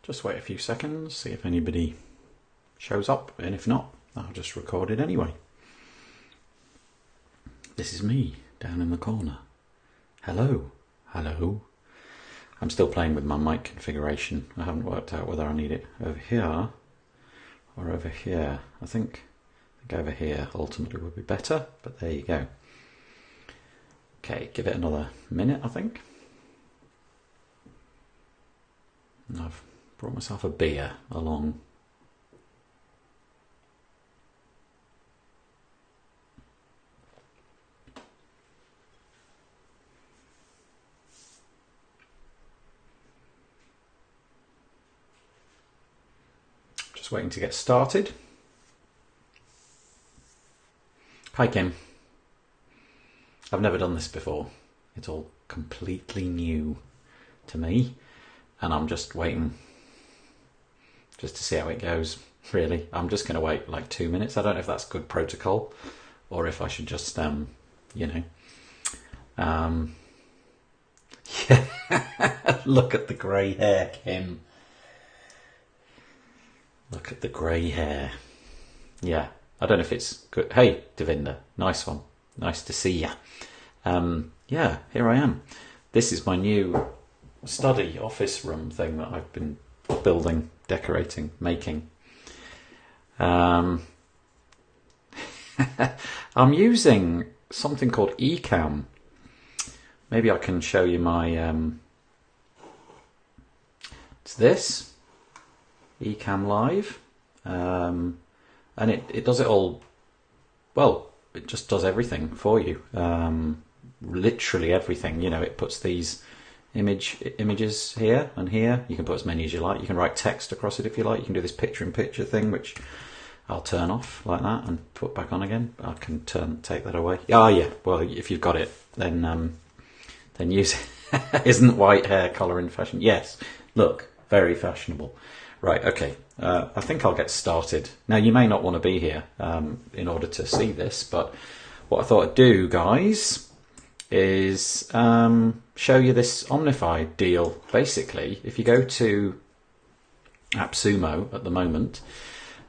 just wait a few seconds, see if anybody shows up, and if not, I'll just record it anyway. This is me down in the corner. Hello, hello. I'm still playing with my mic configuration. I haven't worked out whether I need it over here or over here. I think over here ultimately would be better, but there you go. Okay, give it another minute, I think. And I've brought myself a beer along. Just waiting to get started. Hi Kim. I've never done this before. It's all completely new to me, and I'm just waiting just to see how it goes, really. I'm just going to wait like 2 minutes. I don't know if that's good protocol or if I should just, yeah. Look at the grey hair, Kim. Look at the grey hair. Yeah, I don't know if it's good. Hey, Devinder, nice one. Nice to see ya. Yeah, here I am. This is my new study office room thing that I've been building, decorating, making. I'm using something called Ecamm. Maybe I can show you my... it's this, Ecamm Live. And it does it all... Well, it just does everything for you. Literally everything. You know, it puts these images here and here. You can put as many as you like. You can write text across it if you like. You can do this picture-in-picture thing, which I'll turn off like that and put back on again. I can take that away. Oh yeah. Well, if you've got it, then use it. Isn't white hair colour in fashion? Yes. Look, very fashionable. Right. Okay. I think I'll get started. Now, you may not want to be here in order to see this, but what I thought I'd do, guys, is show you this Omnify deal. Basically, if you go to AppSumo at the moment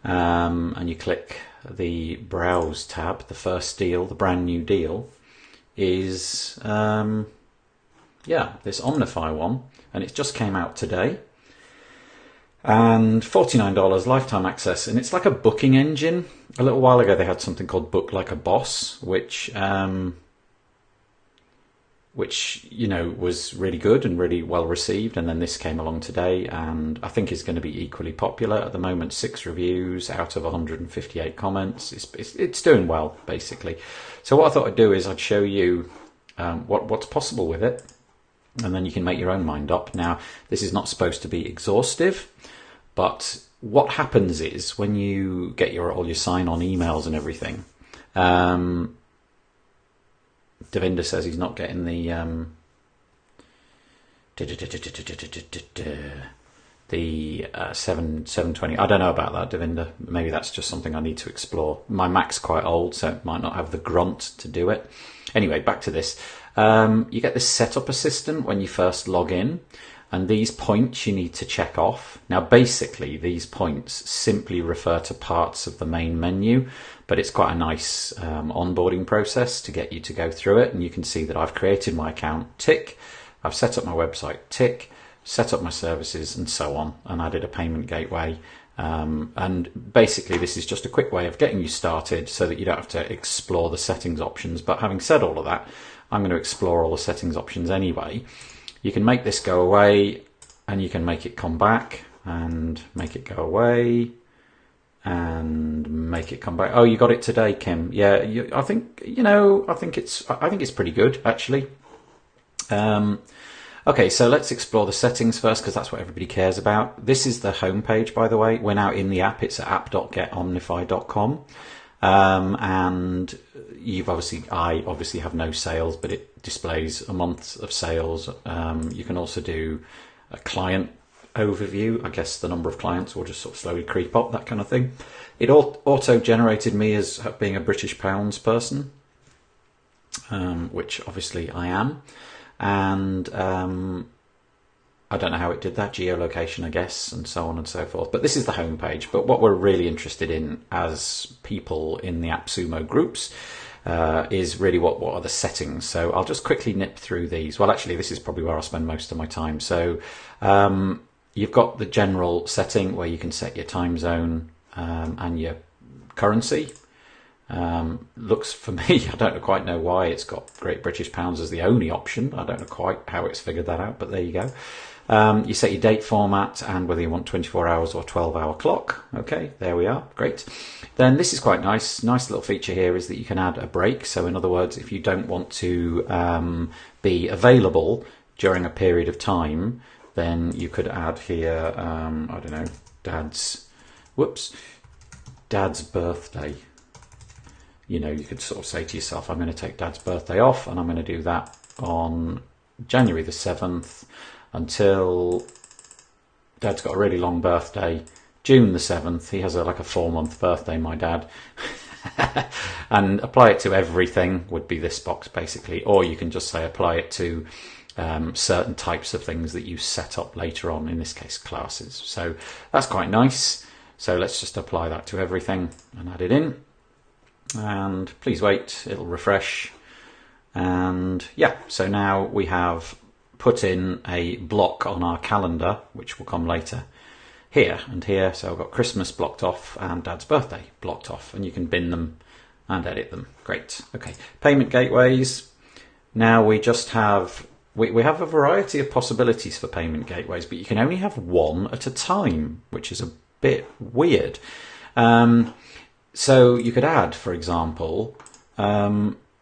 and you click the Browse tab, the first deal, the brand new deal, is yeah, this Omnify one, and it just came out today. And $49 lifetime access, and it's like a booking engine. A little while ago they had something called Book Like a Boss, which you know was really good and really well received, and then this came along today and I think is going to be equally popular. At the moment, 6 reviews out of 158 comments. It's doing well, basically. So what I thought I'd do is I'd show you what's possible with it, and then you can make your own mind up. Now, this is not supposed to be exhaustive, but what happens is when you get all your sign-on emails and everything, Devinder says he's not getting the 720. I don't know about that, Devinder. Maybe that's just something I need to explore. My Mac's quite old, so it might not have the grunt to do it. Anyway, back to this. You get this setup assistant when you first log in, and these points you need to check off. Now, basically, these points simply refer to parts of the main menu, but it's quite a nice onboarding process to get you to go through it. And you can see that I've created my account, tick. I've set up my website, tick. Set up my services, and so on, and added a payment gateway. And basically, this is just a quick way of getting you started so that you don't have to explore the settings options. But having said all of that, I'm going to explore all the settings options anyway. You can make this go away, and you can make it come back, and make it go away, and make it come back. Oh, you got it today, Kim. Yeah, I think it's pretty good, actually. Okay, so let's explore the settings first, because that's what everybody cares about. This is the home page, by the way. We're now in the app. It's at app.getomnify.com. And I obviously have no sales, but it displays a month of sales. You can also do a client overview. I guess the number of clients will just sort of slowly creep up, that kind of thing. It auto-generated me as being a British pounds person, which obviously I am. And I don't know how it did that, geolocation, I guess, and so on and so forth. But this is the home page. But what we're really interested in as people in the AppSumo groups is really what are the settings. So I'll just quickly nip through these. Well, actually, this is probably where I'll spend most of my time. So you've got the general setting where you can set your time zone and your currency. Looks for me, I don't quite know why it's got Great British Pounds as the only option. I don't know quite how it's figured that out, but there you go. You set your date format and whether you want 24 hours or 12-hour clock. Okay, there we are. Great. Then this is quite nice. Nice little feature here is that you can add a break. So in other words, if you don't want to be available during a period of time, then you could add here, I don't know, Dad's birthday. You know, you could sort of say to yourself, I'm going to take Dad's birthday off and I'm going to do that on January the 7th until Dad's got a really long birthday, June the 7th. He has like a 4-month birthday, my dad. And apply it to everything would be this box basically. Or you can just say apply it to certain types of things that you set up later on, in this case classes. So that's quite nice. So let's just apply that to everything and add it in. And please wait, it'll refresh. And yeah, so now we have put in a block on our calendar, which will come later, here and here. So I've got Christmas blocked off and Dad's birthday blocked off, and you can bin them and edit them. Great. Okay, payment gateways. Now we just have, we have a variety of possibilities for payment gateways, but you can only have one at a time, which is a bit weird. So you could add, for example,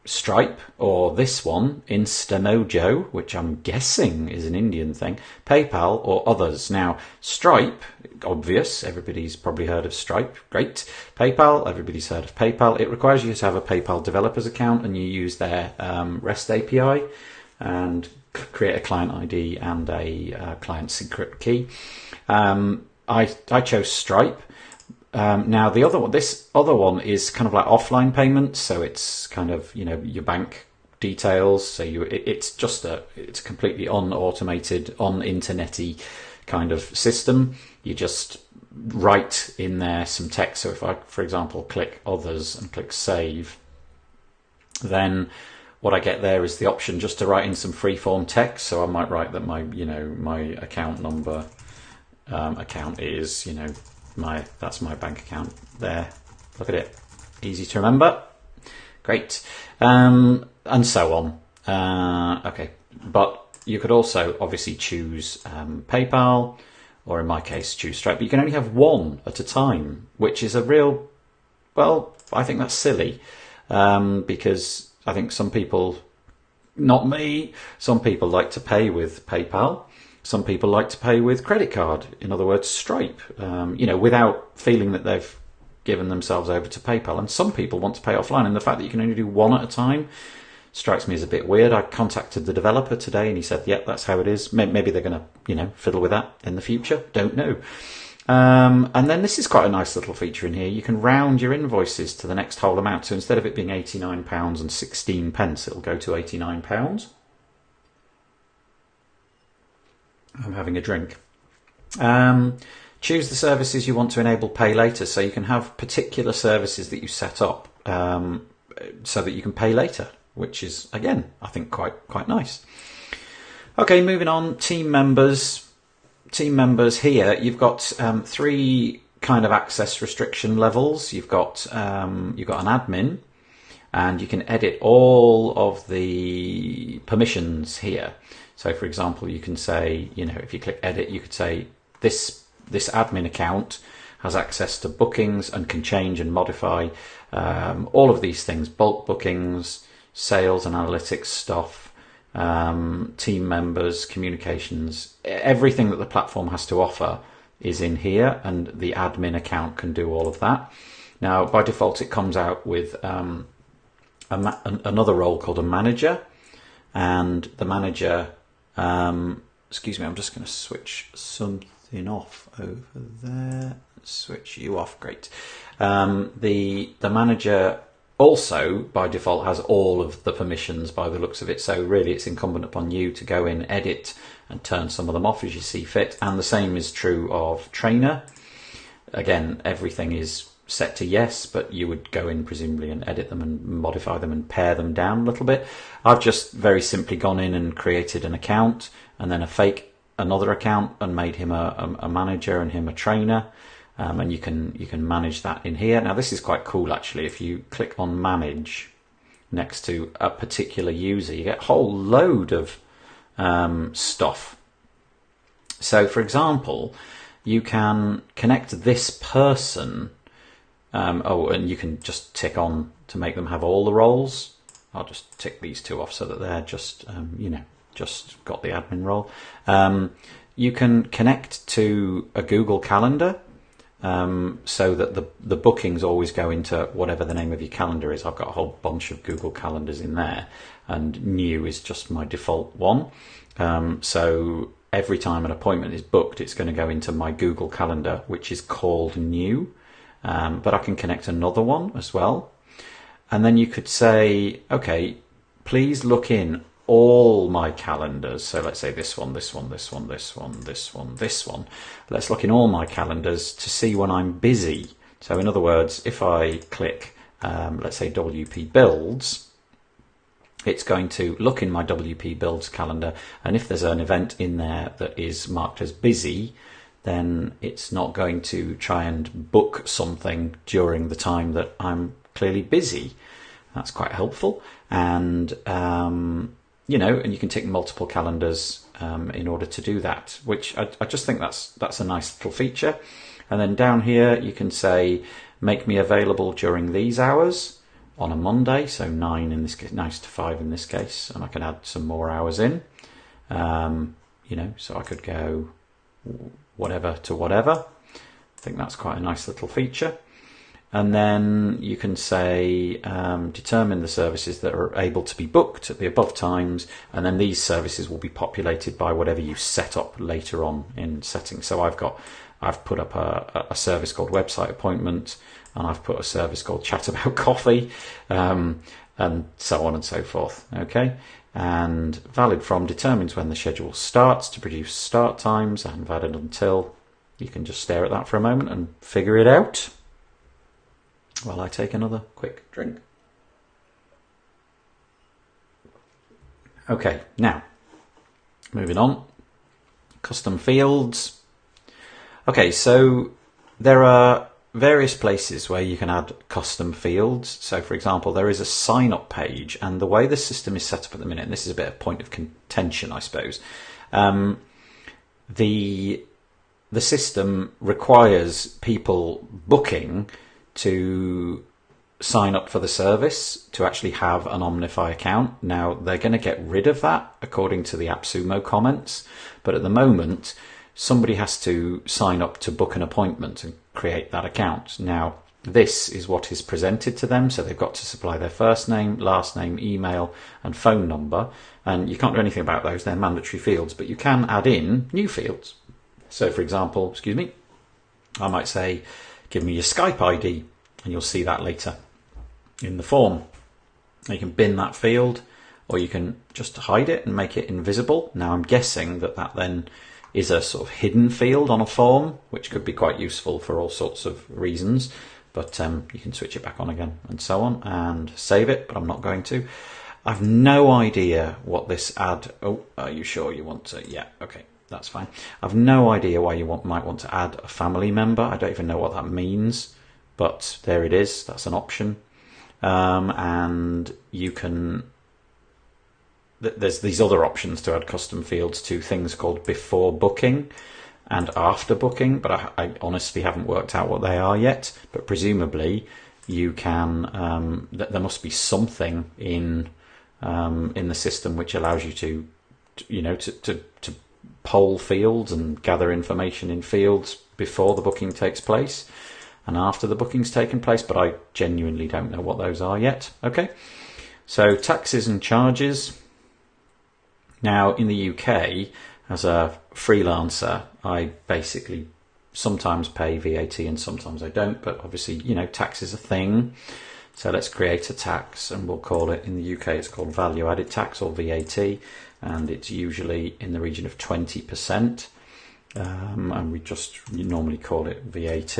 Stripe, or this one, Instamojo, which I'm guessing is an Indian thing, PayPal, or others. Now, Stripe, obvious, everybody's probably heard of Stripe, great. PayPal, everybody's heard of PayPal. It requires you to have a PayPal developer's account and you use their REST API and create a client ID and a client secret key. I chose Stripe. Now the other one, this other one is kind of like offline payments, so it's kind of, you know, your bank details. So it's a completely unautomated, un-internety kind of system. You just write in there some text. So if I, for example, click others and click save, then what I get there is the option just to write in some free-form text. So I might write that my account number account is, that's my bank account there. Look at it, easy to remember. Great, and so on. Okay, but you could also obviously choose PayPal, or in my case choose Stripe, but you can only have one at a time, which is a real, well, I think that's silly, because I think some people, not me, some people like to pay with PayPal. Some people like to pay with credit card, in other words, Stripe, without feeling that they've given themselves over to PayPal. And some people want to pay offline, and the fact that you can only do one at a time strikes me as a bit weird. I contacted the developer today and he said, yep, that's how it is. Maybe they're going to, fiddle with that in the future. Don't know. And then this is quite a nice little feature in here. You can round your invoices to the next whole amount. So instead of it being £89.16, it'll go to £89. I'm having a drink. Choose the services you want to enable pay later. So you can have particular services that you set up so that you can pay later, which is, again, I think quite nice. Okay, moving on, team members. Team members here, you've got 3 kind of access restriction levels. You've got an admin, and you can edit all of the permissions here. So, for example, you can say, if you click edit, you could say this admin account has access to bookings and can change and modify all of these things: bulk bookings, sales and analytics stuff, team members, communications. Everything that the platform has to offer is in here, and the admin account can do all of that. Now, by default, it comes out with another role called a manager, and the manager. Excuse me, I'm just going to switch something off over there. Switch you off, great. The manager also by default has all of the permissions by the looks of it. So really it's incumbent upon you to go in, edit and turn some of them off as you see fit. And the same is true of trainer. Again, everything is set to yes, but you would go in presumably and edit them and modify them and pare them down a little bit. I've just very simply gone in and created an account and then another account and made him a manager and him a trainer. And you can manage that in here. Now this is quite cool actually. If you click on manage next to a particular user, you get a whole load of stuff. So for example, you can connect this person. And you can just tick on to make them have all the roles. I'll just tick these two off so that they're just, just got the admin role. You can connect to a Google Calendar so that the bookings always go into whatever the name of your calendar is. I've got a whole bunch of Google Calendars in there, and new is just my default one. So every time an appointment is booked, it's going to go into my Google Calendar, which is called new. But I can connect another one as well. And then you could say, okay, please look in all my calendars. So let's say this one, this one, this one, this one, this one, this one. Let's look in all my calendars to see when I'm busy. So in other words, if I click, let's say WP Builds, it's going to look in my WP Builds calendar. And if there's an event in there that is marked as busy, then it's not going to try and book something during the time that I'm clearly busy. That's quite helpful. And, and you can tick multiple calendars in order to do that, which I just think that's a nice little feature. And then down here, you can say, make me available during these hours on a Monday. So 9 in this case, 9 to 5 in this case. And I can add some more hours in, so I could go whatever to whatever. I think that's quite a nice little feature. And then you can say determine the services that are able to be booked at the above times, and then these services will be populated by whatever you set up later on in settings. So I've put up a service called website appointment, and I've put a service called chat about coffee, and so on and so forth. Okay. And valid from determines when the schedule starts to produce start times, and valid until. You can just stare at that for a moment and figure it out while I take another quick drink. Okay, now moving on. Custom fields. Okay, so there are various places where you can add custom fields. So for example, there is a sign up page, and the way the system is set up at the minute, and this is a bit of point of contention, I suppose, the system requires people booking to sign up for the service to actually have an Omnify account. Now they're going to get rid of that according to the AppSumo comments, but at the moment somebody has to sign up to book an appointment and create that account. Now, this is what is presented to them. So they've got to supply their first name, last name, email, and phone number. And you can't do anything about those. They're mandatory fields, but you can add in new fields. So for example, I might say, give me your Skype ID, and you'll see that later in the form. You can bin that field, or you can just hide it and make it invisible. Now I'm guessing that then is a sort of hidden field on a form, which could be quite useful for all sorts of reasons, but you can switch it back on again and so on and save it, but I'm not going to. I've no idea what this add. Oh, are you sure you want to? Yeah, okay, that's fine. I've no idea why you might want to add a family member. I don't even know what that means, but there it is. That's an option. And you can, there's these other options to add custom fields to things called before booking and after booking, but I honestly haven't worked out what they are yet. But presumably you can, there must be something in the system which allows you to poll fields and gather information in fields before the booking takes place and after the booking's taken place, but I genuinely don't know what those are yet. Okay, so taxes and charges. Now in the UK, as a freelancer, I basically sometimes pay VAT and sometimes I don't, but obviously, tax is a thing. So let's create a tax, and we'll call it, in the UK it's called value added tax or VAT, and it's usually in the region of 20%, and you normally call it VAT.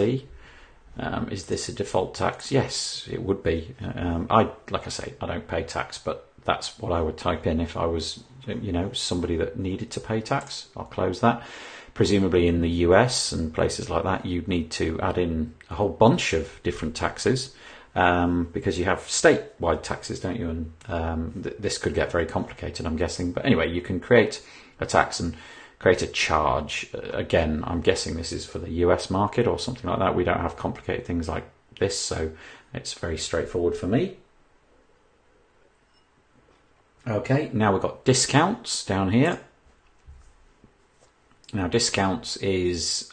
Is this a default tax? Yes, it would be. Like I say, I don't pay tax, but that's what I would type in if I was, somebody that needed to pay tax. I'll close that. Presumably in the US and places like that, you'd need to add in a whole bunch of different taxes, because you have statewide taxes, don't you? And this could get very complicated, I'm guessing. But anyway, you can create a tax and create a charge. Again, I'm guessing this is for the US market or something like that. We don't have complicated things like this, so it's very straightforward for me. Okay, now we've got discounts down here. Now discounts is,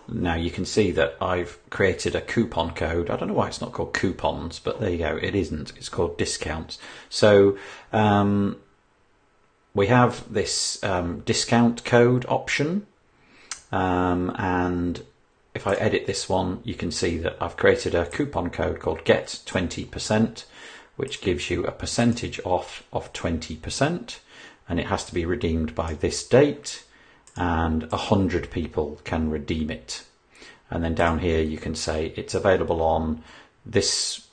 now you can see that I've created a coupon code. I don't know why it's not called coupons, but there you go, it isn't. It's called discounts. So we have this discount code option, and if I edit this one, you can see that I've created a coupon code called get 20%, which gives you a percentage off of 20%, and it has to be redeemed by this date, and 100 people can redeem it. And then down here you can say it's available on this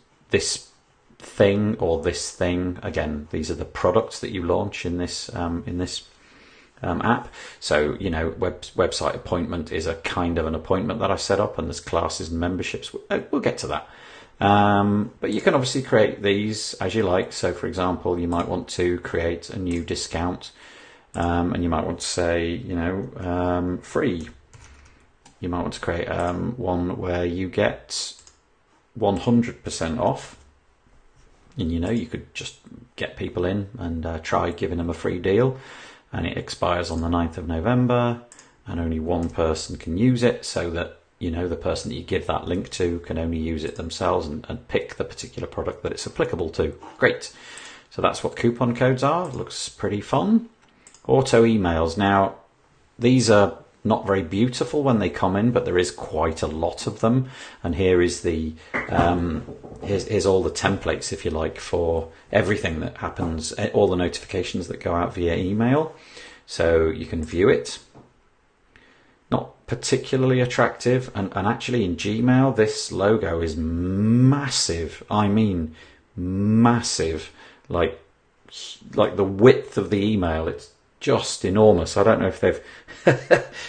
thing or this thing. Again, these are the products that you launch in this app. So website appointment is a kind of an appointment that I set up, and there's classes and memberships. We'll get to that. But you can obviously create these as you like. So for example, you might want to create a new discount, and you might want to say, free. You might want to create one where you get 100% off. And you could just get people in and try giving them a free deal. And it expires on the 9th of November, and only one person can use it, so that the person that you give that link to can only use it themselves and pick the particular product that it's applicable to. Great. So that's what coupon codes are. Looks pretty fun. Auto emails. Now, these are not very beautiful when they come in, but there is quite a lot of them. And here is the here's all the templates, if you like, for everything that happens, all the notifications that go out via email. So you can view it. Not particularly attractive, and actually in Gmail this logo is massive. I mean massive, like the width of the email. It's just enormous. I don't know if they've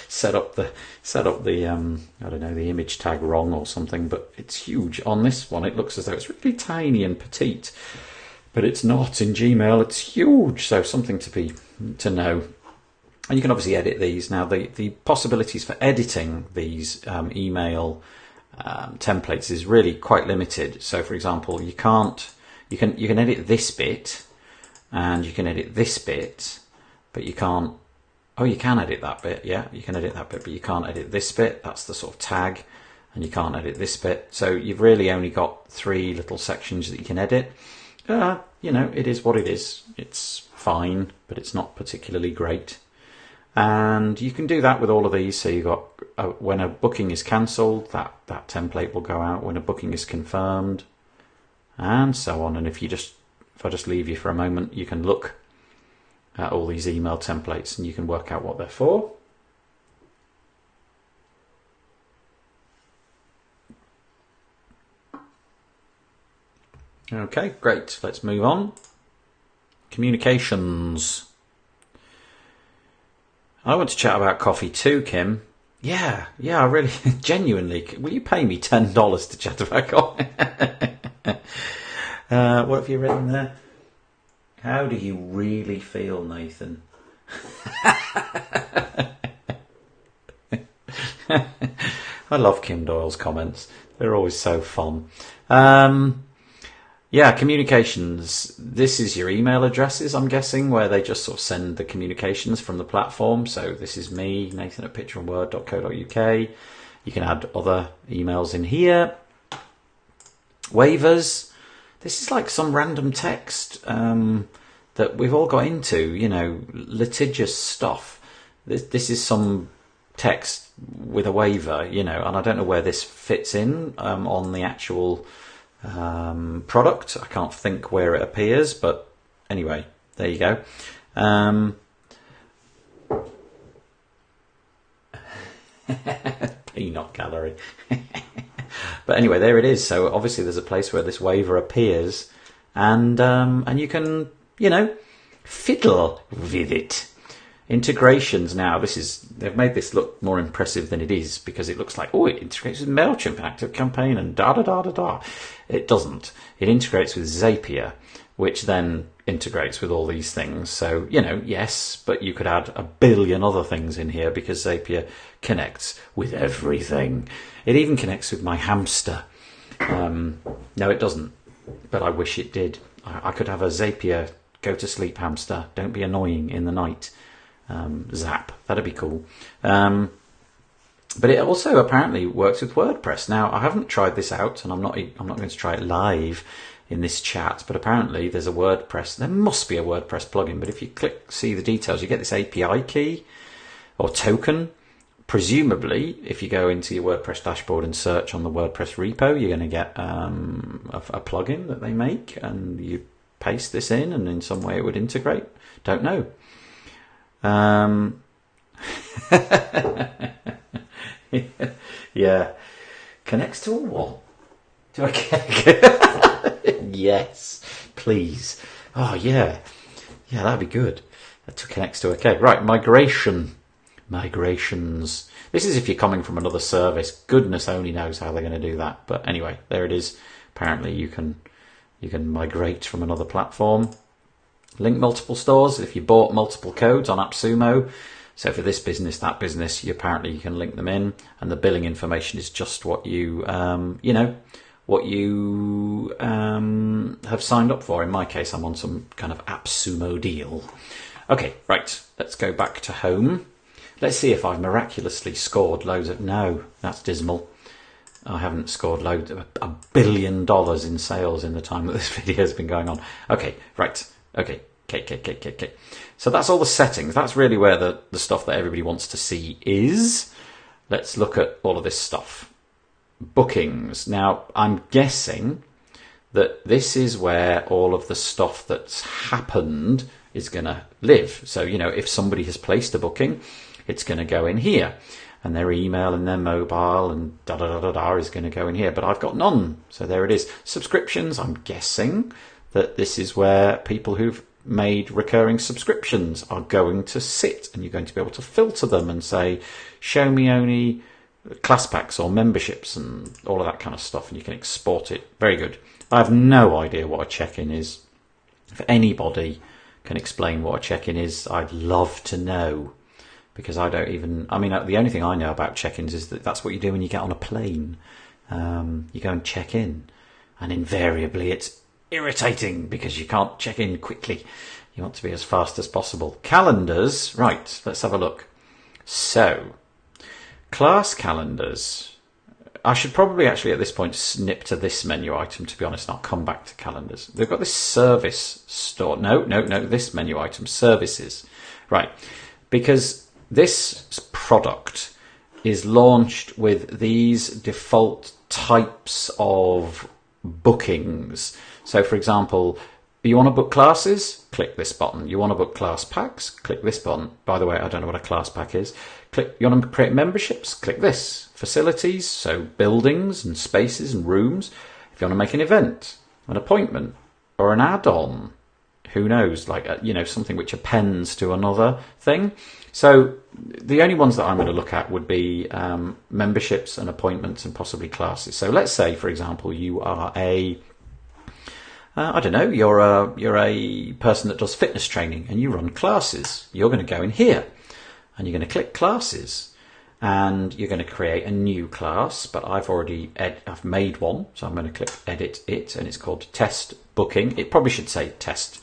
set up the I don't know, the image tag wrong or something, but it's huge. On this one it looks as though it's really tiny and petite, but it's not. In Gmail it's huge, so something to know. And you can obviously edit these. Now the possibilities for editing these email templates is really quite limited. So for example, you can edit this bit, and you can edit this bit, but you can't. Oh, you can edit that bit. Yeah, you can edit that bit, but you can't edit this bit. That's the sort of tag, and you can't edit this bit. So you've really only got 3 little sections that you can edit. It is what it is. It's fine, but it's not particularly great. And you can do that with all of these. So you've got when a booking is cancelled, that template will go out. When a booking is confirmed, and so on. And if I just leave you for a moment, you can look at all these email templates and you can work out what they're for. Okay, great. Let's move on. Communications. I want to chat about coffee too, Kim. Yeah, I really, genuinely. Will you pay me $10 to chat about coffee? What have you written there? How do you really feel, Nathan? I love Kim Doyle's comments. They're always so fun. Communications. This is your email addresses, I'm guessing, where they just sort of send the communications from the platform. So this is me, Nathan at pictureandword.co.uk. You can add other emails in here. Waivers. This is like some random text that we've all got into, litigious stuff. This is some text with a waiver, and I don't know where this fits in on the actual product. I can't think where it appears, but anyway, there you go. Peanut gallery. But anyway, there it is. So obviously there's a place where this waiver appears, and you can, you know, fiddle with it. Integrations now. They've made this look more impressive than it is, because it looks like, oh, it integrates with MailChimp, ActiveCampaign, and da da da da da. It doesn't. It integrates with Zapier, which then integrates with all these things. So, you know, yes, but you could add a billion other things in here, because Zapier connects with everything. It even connects with my hamster. No, it doesn't, but I wish it did. I could have a Zapier go to sleep hamster. Don't be annoying in the night. Zap. That'd be cool. But it also apparently works with WordPress. Now, I haven't tried this out, and I'm not going to try it live in this chat, but apparently there must be a WordPress plugin, but if you see the details, you get this API key or token. Presumably, if you go into your WordPress dashboard and search on the WordPress repo, you're going to get a plugin that they make, and you paste this in, and in some way it would integrate. Don't know. Yeah. Connects to a what? To a cake. Yes, please. Oh, yeah. Yeah, that'd be good. That connects to a cake. Right, migrations. This is if you're coming from another service. Goodness only knows how they're going to do that. But anyway, there it is. Apparently you can migrate from another platform. Link multiple stores if you bought multiple codes on AppSumo. So for this business, that business, you can link them in, and the billing information is just what you have signed up for. In my case, I'm on some kind of AppSumo deal. Okay, right. Let's go back to home. Let's see if I've miraculously scored loads of... No, that's dismal. I haven't scored loads of $1 billion in sales in the time that this video has been going on. Okay, right. Okay. So that's all the settings. That's really where the stuff that everybody wants to see is. Let's look at all of this stuff. Bookings. Now, I'm guessing that this is where all of the stuff that's happened is going to live. So, you know, if somebody has placed a booking, it's going to go in here. And their email and their mobile and da-da-da-da-da is going to go in here. But I've got none. So there it is. Subscriptions, I'm guessing that this is where people who've made recurring subscriptions are going to sit, and you're going to be able to filter them and say, show me only class packs or memberships and all of that kind of stuff, and you can export it. Very good. I have no idea what a check-in is. If anybody can explain what a check-in is, I'd love to know, because I don't even... I mean, the only thing I know about check-ins is that that's what you do when you get on a plane. You go and check in, and invariably it's irritating because you can't check in quickly. You want to be as fast as possible. Calendars, right, let's have a look. So, class calendars. I should probably actually at this point snip to this menu item, to be honest, and I'll come back to calendars. They've got this service store. No, this menu item, services. Right, because this product is launched with these default types of bookings. So, for example, you want to book classes? Click this button. You want to book class packs? Click this button. By the way, I don't know what a class pack is. You want to create memberships? Click this. Facilities, so buildings and spaces and rooms. If you want to make an event, an appointment, or an add-on, who knows, like, something which appends to another thing. So the only ones that I'm going to look at would be memberships and appointments and possibly classes. So let's say, for example, you are you're a person that does fitness training and you run classes. You're going to go in here and you're going to click classes and you're going to create a new class, but I've made one. So I'm going to click edit it, and it's called test booking. It probably should say test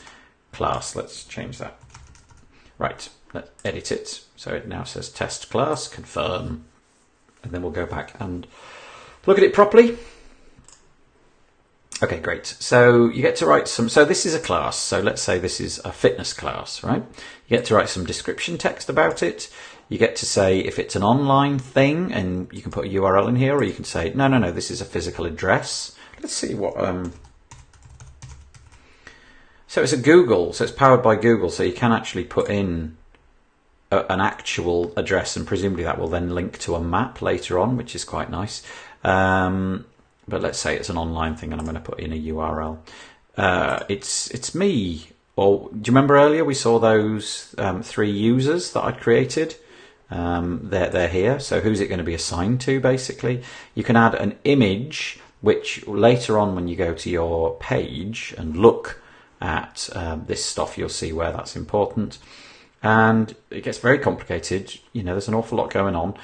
class. Let's change that. Right, let's edit it. So it now says test class, confirm, and then we'll go back and look at it properly. Okay, great. So you get to write so this is a class. So let's say this is a fitness class, right? You get to write some description text about it. You get to say if it's an online thing, and you can put a URL in here, or you can say, no, this is a physical address. let's see what. So it's a Google, so it's powered by Google, so you can actually put in an actual address, and presumably that will then link to a map later on, which is quite nice. But let's say it's an online thing, and I'm going to put in a URL. It's me. Or do you remember earlier we saw those 3 users that I'd created? They're here. So who's it going to be assigned to? Basically, you can add an image, which later on when you go to your page and look at this stuff, you'll see where that's important. And it gets very complicated. You know, there's an awful lot going on.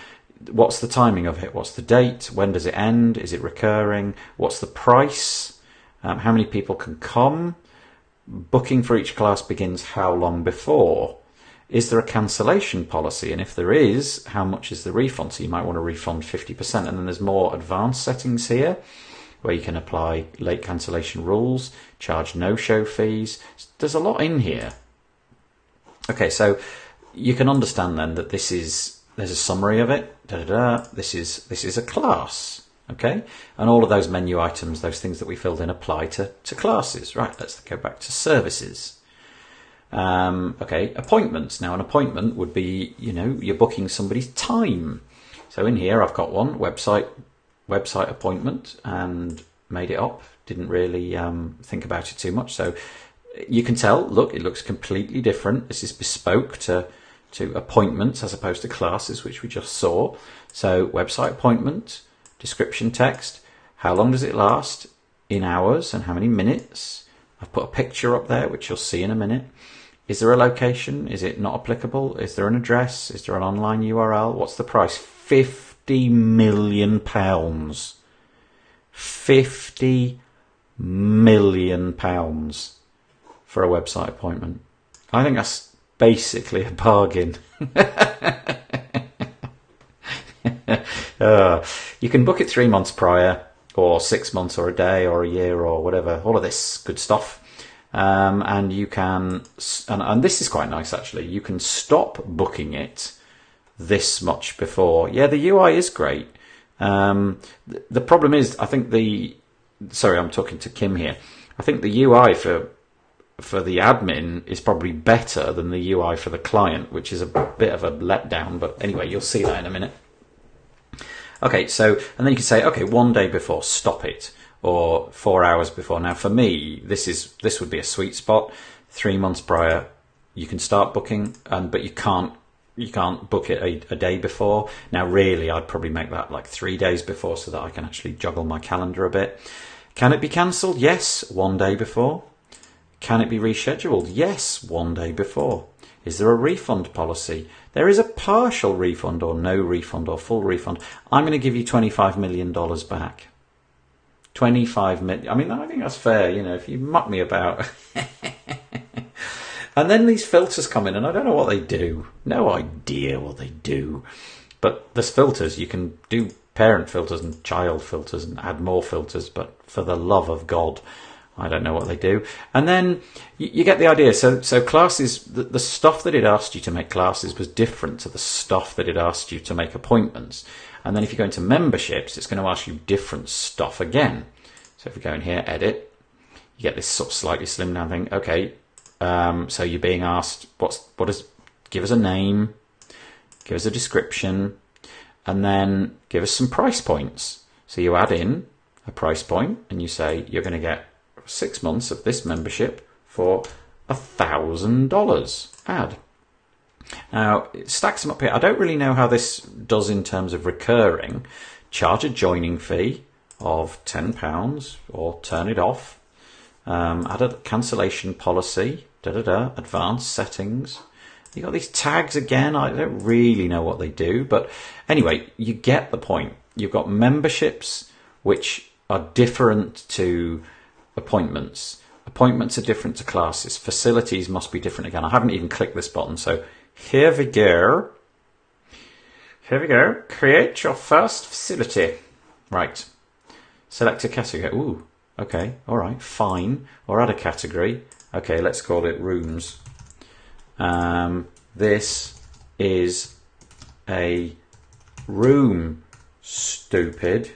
What's the timing of it? What's the date? When does it end? Is it recurring? What's the price? How many people can come? Booking for each class begins how long before? Is there a cancellation policy? And if there is, how much is the refund? So you might want to refund 50%. And then there's more advanced settings here where you can apply late cancellation rules, charge no-show fees. There's a lot in here. Okay, so you can understand then that there's a summary of it. This is a class. Okay, and all of those menu items, those things that we filled in, apply to classes. Right, let's go back to services. Okay, appointments. Now an appointment would be, you know, you're booking somebody's time. So in here I've got one, website appointment, and made it up. Didn't really think about it too much. So you can tell, look, it looks completely different. This is bespoke to appointments as opposed to classes, which we just saw. So website appointment, description text, how long does it last in hours and how many minutes. I've put a picture up there, which you'll see in a minute. Is there a location? Is it not applicable? Is there an address? Is there an online URL? What's the price? £50 million. £50 million for a website appointment. I think that's basically a bargain. You can book it 3 months prior, or 6 months, or a day, or a year, or whatever. All of this good stuff. And you can, and this is quite nice actually, you can stop booking it this much before. Yeah, the UI is great. The problem is, I think sorry, I'm talking to Kim here. I think the UI for the admin is probably better than the UI for the client, which is a bit of a letdown. But anyway, you'll see that in a minute. Okay, so, and then you can say, okay, 1 day before, stop it, or 4 hours before. Now, for me, this would be a sweet spot. 3 months prior, you can start booking, but you can't book it a day before. Now, really, I'd probably make that like 3 days before so that I can actually juggle my calendar a bit. Can it be cancelled? Yes, 1 day before. Can it be rescheduled? Yes, 1 day before. Is there a refund policy? There is a partial refund, or no refund, or full refund. I'm going to give you $25 million back. 25 million. I mean, I think that's fair. You know, if you muck me about. And then these filters come in, and I don't know what they do. No idea what they do. But there's filters. You can do parent filters and child filters and add more filters. But for the love of God, I don't know what they do. And then you get the idea. So classes, the stuff that it asked you to make classes was different to the stuff that it asked you to make appointments. And then if you go into memberships, it's going to ask you different stuff again. So if we go in here, edit, you get this sort of slightly slimmed down thing. Okay, so you're being asked, give us a name, give us a description, and then give us some price points. So you add in a price point, and you say you're going to get 6 months of this membership for $1,000. Add. Now, it stacks them up here. I don't really know how this does in terms of recurring. Charge a joining fee of £10 or turn it off. Add a cancellation policy. Advanced settings. You got these tags again. I don't really know what they do, but anyway, you get the point. You've got memberships which are different to appointments. Appointments are different to classes. Facilities must be different again. I haven't even clicked this button, so here we go. Here we go. Create your first facility. Right. Select a category. Ooh, okay, all right, fine. Or add a category. Okay, let's call it rooms. This is a room, stupid.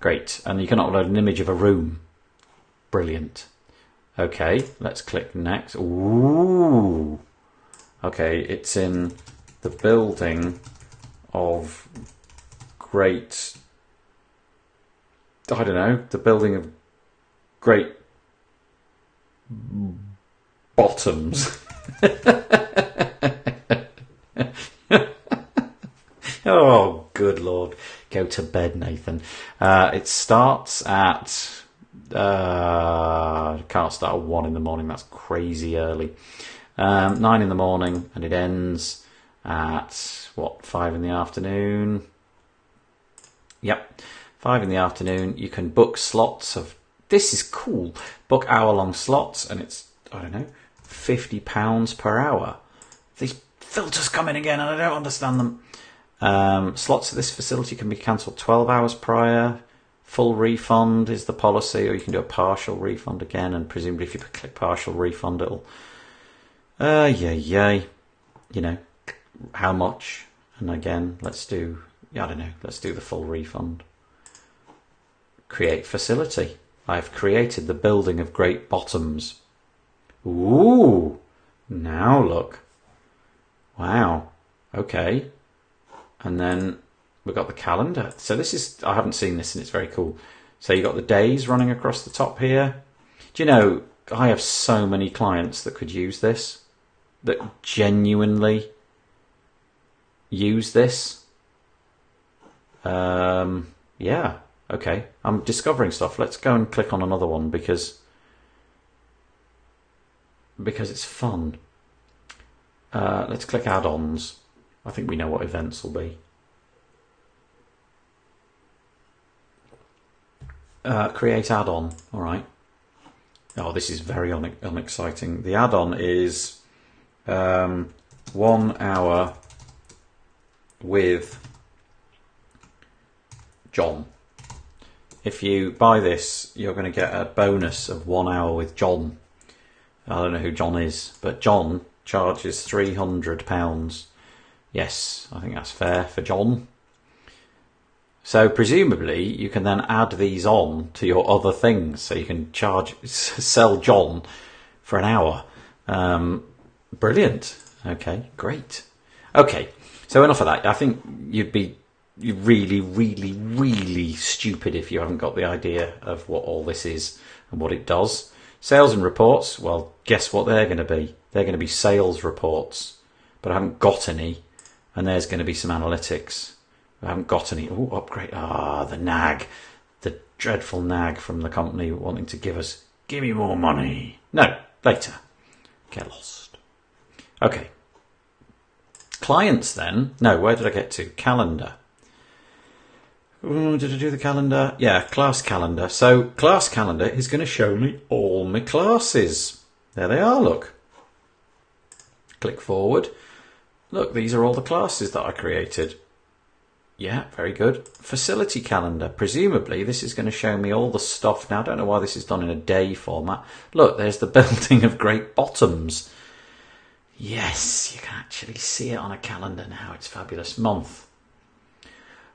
Great. And you can upload an image of a room. Brilliant. Okay, let's click next. Ooh. Okay, it's in the building of great, I don't know, the building of great bottoms. Oh, good Lord. Go to bed, Nathan. It starts at... can't start at 1 in the morning. That's crazy early. 9 in the morning, and it ends at, what, 5 in the afternoon? Yep, 5 in the afternoon. You can book slots of... This is cool. Book hour-long slots, and it's, I don't know, £50 per hour. These filters come in again, and I don't understand them. Slots at this facility can be cancelled 12 hours prior. Full refund is the policy, or you can do a partial refund again, and presumably if you click partial refund, it'll... you know, how much? And again, let's do, I don't know, let's do the full refund. Create facility. I've created the building of great bottoms. Ooh, now look. Wow, okay. And then we've got the calendar. So this is, I haven't seen this and it's very cool. So you've got the days running across the top here. Do you know, I have so many clients that could use this, that genuinely use this. Yeah, okay. I'm discovering stuff. Let's go and click on another one because it's fun. Let's click add-ons. I think we know what events will be. Create add-on. All right. Oh, this is very unexciting. The add-on is 1 hour with John. If you buy this, you're going to get a bonus of 1 hour with John. I don't know who John is, but John charges £300. Yes, I think that's fair for John. So presumably you can then add these on to your other things. So you can sell John for an hour. Brilliant. Okay, great. Okay, so enough of that. I think you'd be really, really, really stupid if you haven't got the idea of what all this is and what it does. Sales and reports, well, guess what they're going to be? They're going to be sales reports, but I haven't got any. And there's going to be some analytics. I haven't got any. Oh, upgrade. The nag. The dreadful nag from the company wanting to give me more money. No, later. Get lost. Okay. Clients then. No, where did I get to? Calendar. Did I do the calendar? Yeah, class calendar. So class calendar is going to show me all my classes. There they are, look. Click forward. Look, these are all the classes that I created. Yeah, very good. Facility calendar. Presumably, this is going to show me all the stuff. Now, I don't know why this is done in a day format. Look, there's the building of great bottoms. Yes, you can actually see it on a calendar now. It's fabulous. Month.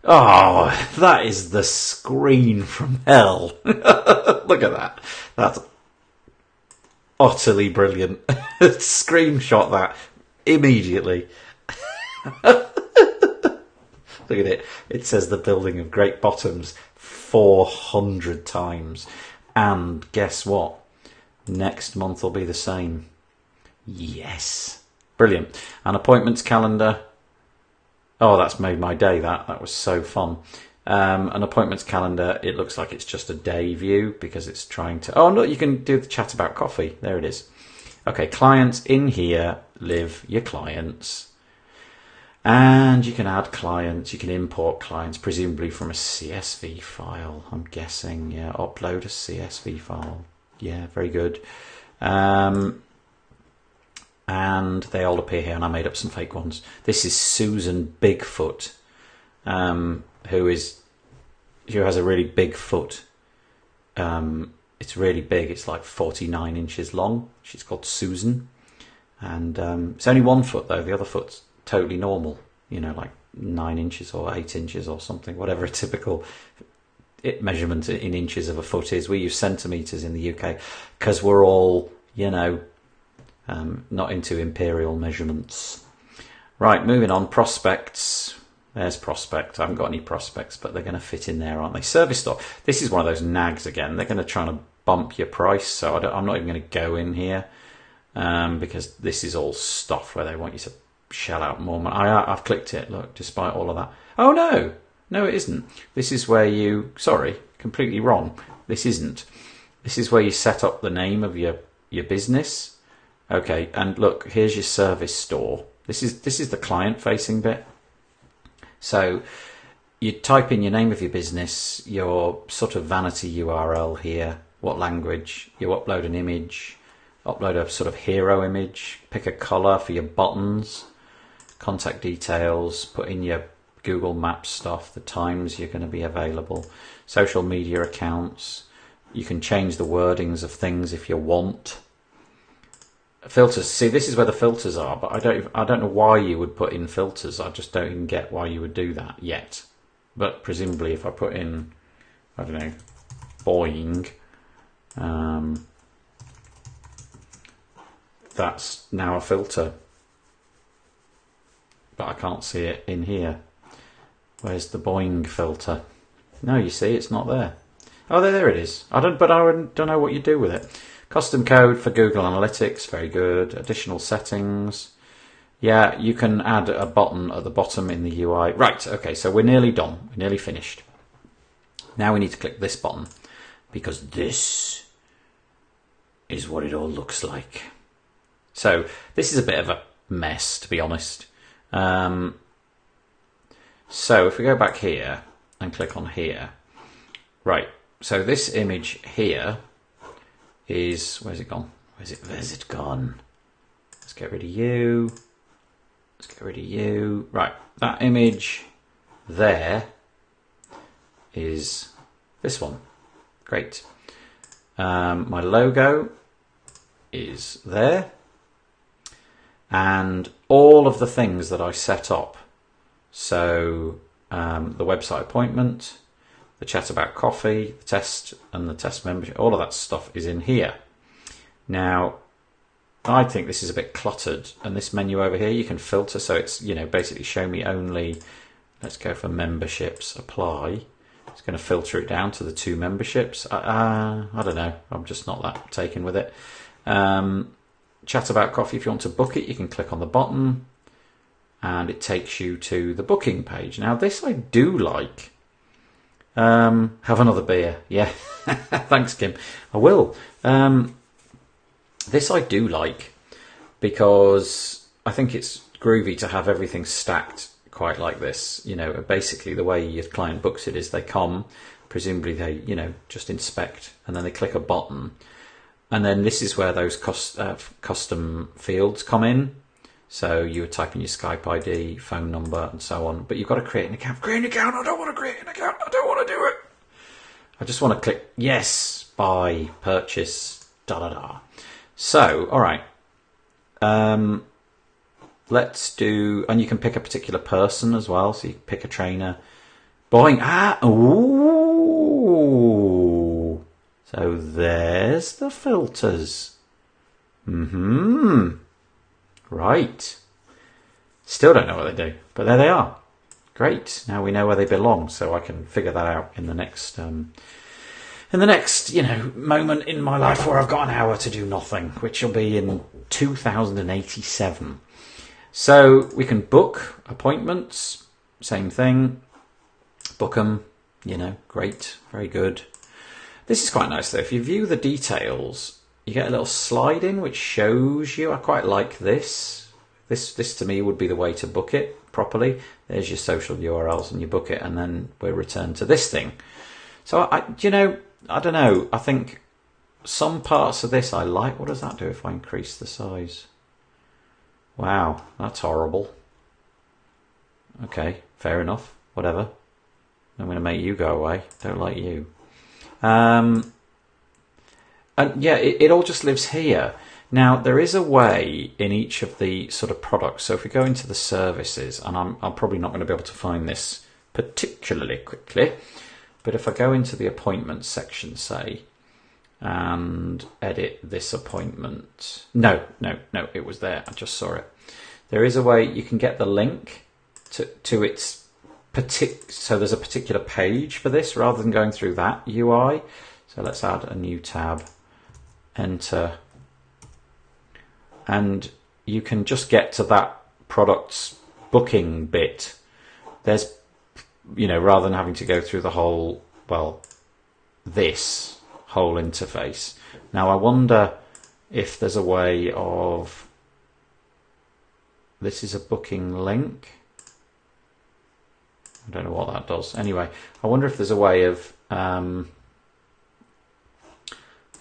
Oh, that is the screen from hell. Look at that. That's utterly brilliant. Screenshot that immediately. Look at it. It says the building of great bottoms 400 times. And guess what? Next month will be the same. Yes. Brilliant. An appointments calendar. Oh, that's made my day, that was so fun. An appointments calendar, it looks like it's just a day view because it's trying to... Oh, look, you can do the chat about coffee. There it is. Okay, clients. In here live your clients. And you can add clients, you can import clients, presumably from a CSV file, I'm guessing. Yeah, upload a CSV file. Yeah, very good. And they all appear here, and I made up some fake ones. This is Susan Bigfoot, who has a really big foot. It's really big. It's like 49 inches long. She's called Susan, and it's only 1 foot though. The other foot's totally normal. You know, like 9 inches or 8 inches or something. Whatever a typical measurement in inches of a foot is. We use centimetres in the UK because we're all, you know, not into imperial measurements. Right, moving on. Prospects. There's prospect. I haven't got any prospects, but they're going to fit in there, aren't they? Service store. This is one of those nags again. They're going to try and bump your price, so I'm not even going to go in here because this is all stuff where they want you to shell out more money. I've clicked it, look, despite all of that. Oh, no. No, it isn't. This is where you... Sorry, completely wrong. This isn't. This is where you set up the name of your business. Okay, and look, here's your service store. This is the client-facing bit. So you type in your name of your business, your sort of vanity URL here, what language, you upload an image, upload a sort of hero image, pick a colour for your buttons, contact details, put in your Google Maps stuff, the times you're going to be available, social media accounts. You can change the wordings of things if you want. Filters. See, this is where the filters are, but I don't know why you would put in filters. I just don't even get why you would do that yet. But presumably, if I put in, I don't know, Boeing, that's now a filter. But I can't see it in here. Where's the Boeing filter? No, you see, it's not there. Oh, there it is. I don't know what you do with it. Custom code for Google Analytics, very good. Additional settings. Yeah, you can add a button at the bottom in the UI. Right, okay, so we're nearly done. We're nearly finished. Now we need to click this button because this is what it all looks like. So this is a bit of a mess, to be honest. So if we go back here and click on here, right, so this image here is, where's it gone? Where's it gone? Let's get rid of you. Let's get rid of you. Right, that image there is this one. Great. My logo is there. And all of the things that I set up. So the website appointment, the chat about coffee, the test and the test membership, all of that stuff is in here. Now, I think this is a bit cluttered, and this menu over here, you can filter, so it's, you know, basically show me only, let's go for memberships, apply. It's going to filter it down to the 2 memberships. I don't know, I'm just not that taken with it. Chat about coffee, if you want to book it, you can click on the button, and it takes you to the booking page. Now, this I do like. Have another beer. Yeah. Thanks, Kim. I will. This I do like because I think it's groovy to have everything stacked quite like this. You know, basically the way your client books it is they come, presumably they, you know, just inspect and then they click a button. And then this is where those custom fields come in. So you would type in your Skype ID, phone number, and so on. But you've got to create an account. Create an account. I don't want to create an account. I don't want to do it. I just want to click yes, buy, purchase, da-da-da. So, all right. Let's do... And you can pick a particular person as well. So you can pick a trainer. Buying... Ooh. So there's the filters. Right. Still don't know what they do, but there they are. Great. Now we know where they belong, so I can figure that out in the next, you know, moment in my life where I've got an hour to do nothing, which will be in 2087. So we can book appointments. Same thing. Book them. You know, great. Very good. This is quite nice though. If you view the details, you get a little slide in which shows you. I quite like this. This to me would be the way to book it properly. There's your social URLs and you book it, and then we're returned to this thing. So you know, I don't know. I think some parts of this I like. What does that do if I increase the size? Wow, that's horrible. Okay, fair enough. Whatever. I'm going to make you go away. Don't like you. And yeah, it all just lives here. Now, there is a way in each of the sort of products. So if we go into the services, and I'm probably not going to be able to find this particularly quickly, But if I go into the appointments section, say, and edit this appointment. No, it was there. I just saw it. There is a way you can get the link to its so there's a particular page for this rather than going through that UI. So let's add a new tab, enter, and you can just get to that product's booking bit. There's, rather than having to go through the whole, this whole interface. Now I wonder if there's a way of, this is a booking link. I don't know what that does. Anyway, I wonder if there's a way of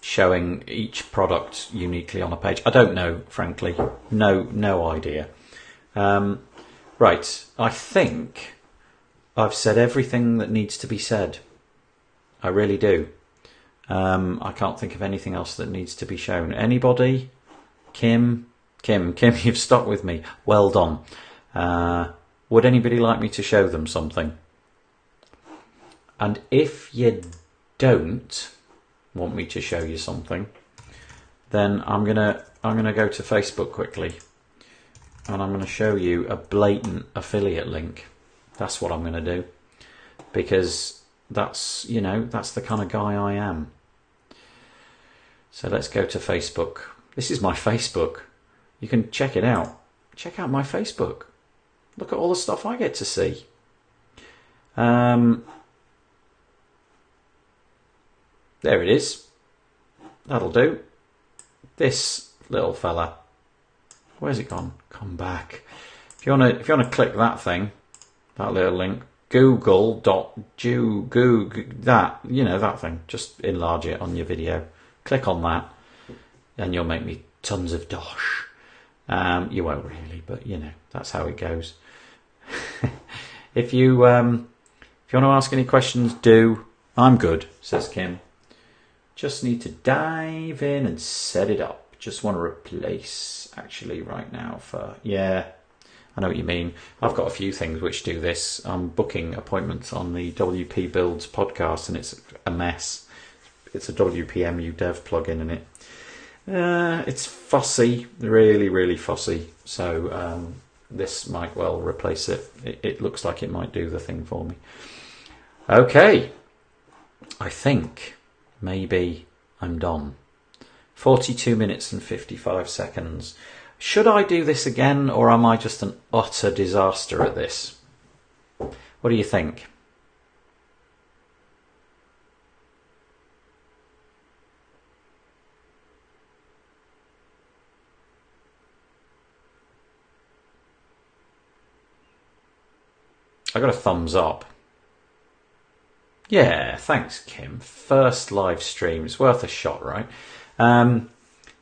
showing each product uniquely on a page. I don't know, frankly. No idea. Right, I think I've said everything that needs to be said. I really do. I can't think of anything else that needs to be shown. Anybody? Kim, you've stuck with me. Well done. Would anybody like me to show them something? And if you don't want me to show you something, then I'm gonna go to Facebook quickly, and I'm gonna show you a blatant affiliate link. That's what I'm gonna do, because that's the kind of guy I am. So let's go to Facebook. This is my Facebook. You can check it out. Check out my Facebook. Look at all the stuff I get to see. There it is. That'll do. This little fella. Where's it gone? Come back. If you wanna click that thing, that little link, google.do that thing. Just enlarge it on your video. Click on that, and you'll make me tons of dosh. You won't really, but that's how it goes. If you want to ask any questions, do. I'm good, says Kim. Just need to dive in and set it up. Just want to replace actually right now for, yeah, I know what you mean. I've got a few things which do this. I'm booking appointments on the WP Builds podcast, and it's a mess. It's a WPMU dev plugin in it. It's fussy, really fussy. So this might well replace it. It looks like it might do the thing for me. Okay, I think maybe I'm done. 42 minutes and 55 seconds. Should I do this again, or am I just an utter disaster at this? What do you think? I got a thumbs up. Yeah, thanks, Kim. First live stream. It's worth a shot, right?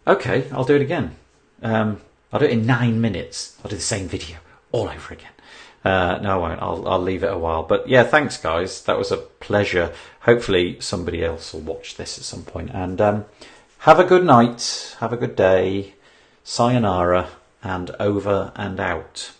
Okay, I'll do it again. I'll do it in 9 minutes. I'll do the same video all over again. No, I won't. I'll leave it a while. But yeah, thanks, guys. That was a pleasure. Hopefully somebody else will watch this at some point. And have a good night. Have a good day. Sayonara, and over and out.